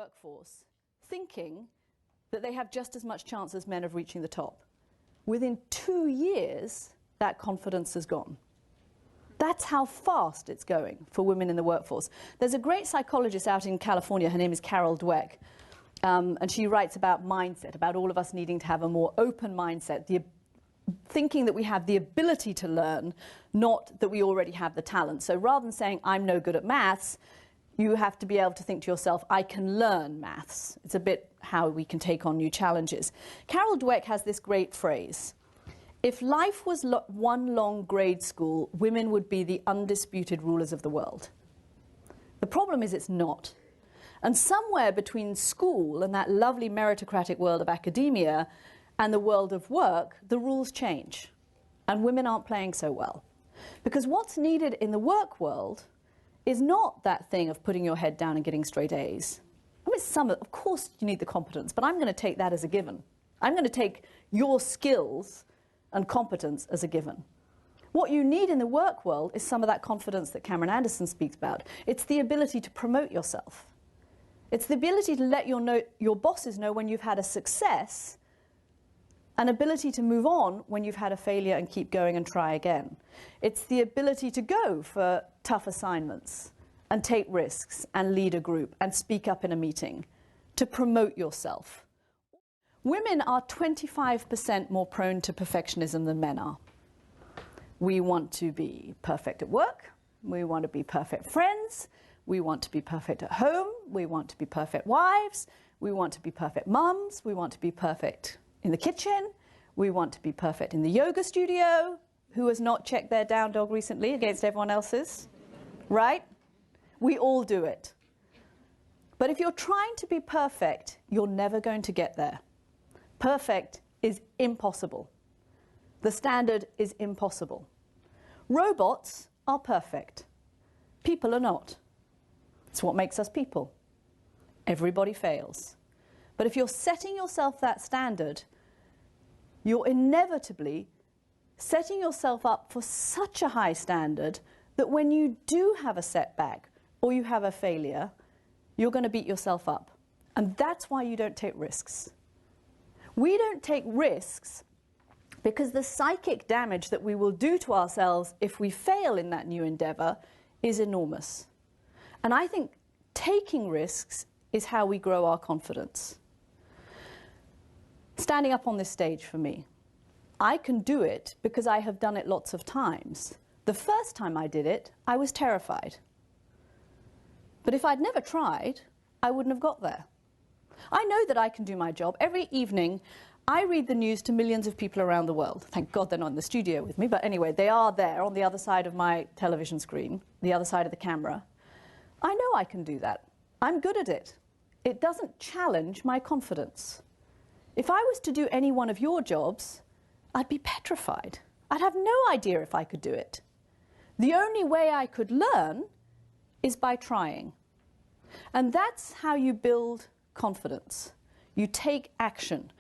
workforce thinking that they have just as much chance as men of reaching the top. Within 2 years, that confidence has gone. That's how fast it's going for women in the workforce. There's a great psychologist out in California, her name is Carol Dweck, and she writes about mindset, about all of us needing to have a more open mindset, thinking that we have the ability to learn, not that we already have the talent. So rather than saying, I'm no good at maths, you have to be able to think to yourself, I can learn maths. It's a bit how we can take on new challenges. Carol Dweck has this great phrase. If life was one long grade school, women would be the undisputed rulers of the world. The problem is it's not. And somewhere between school and that lovely meritocratic world of academia and the world of work, the rules change. And women aren't playing so well. Because what's needed in the work world is not that thing of putting your head down and getting straight A's. I mean, of course you need the competence, but I'm going to take that as a given. I'm going to take your skills and competence as a given. What you need in the work world is some of that confidence that Cameron Anderson speaks about. It's the ability to promote yourself. It's the ability to let your bosses know when you've had a success, an ability to move on when you've had a failure and keep going and try again. It's the ability to go for tough assignments and take risks and lead a group and speak up in a meeting, to promote yourself. Women are 25% more prone to perfectionism than men are. We want to be perfect at work, we want to be perfect friends, we want to be perfect at home, we want to be perfect wives, we want to be perfect mums, we want to be perfect in the kitchen, we want to be perfect in the yoga studio. Who has not checked their down dog recently against everyone else's? Right? We all do it. But if you're trying to be perfect, you're never going to get there. Perfect is impossible. The standard is impossible. Robots are perfect. People are not. It's what makes us people. Everybody fails. But if you're setting yourself that standard, you're inevitably setting yourself up for such a high standard that when you do have a setback or you have a failure, you're going to beat yourself up. And that's why you don't take risks. We don't take risks because the psychic damage that we will do to ourselves if we fail in that new endeavor is enormous. And I think taking risks is how we grow our confidence. Standing up on this stage for me, I can do it because I have done it lots of times. The first time I did it, I was terrified. But if I'd never tried, I wouldn't have got there. I know that I can do my job. Every evening, I read the news to millions of people around the world. Thank God they're not in the studio with me, but anyway, they are there on the other side of my television screen, the other side of the camera. I know I can do that. I'm good at it. It doesn't challenge my confidence. If I was to do any one of your jobs, I'd be petrified. I'd have no idea if I could do it. The only way I could learn is by trying. And that's how you build confidence. You take action.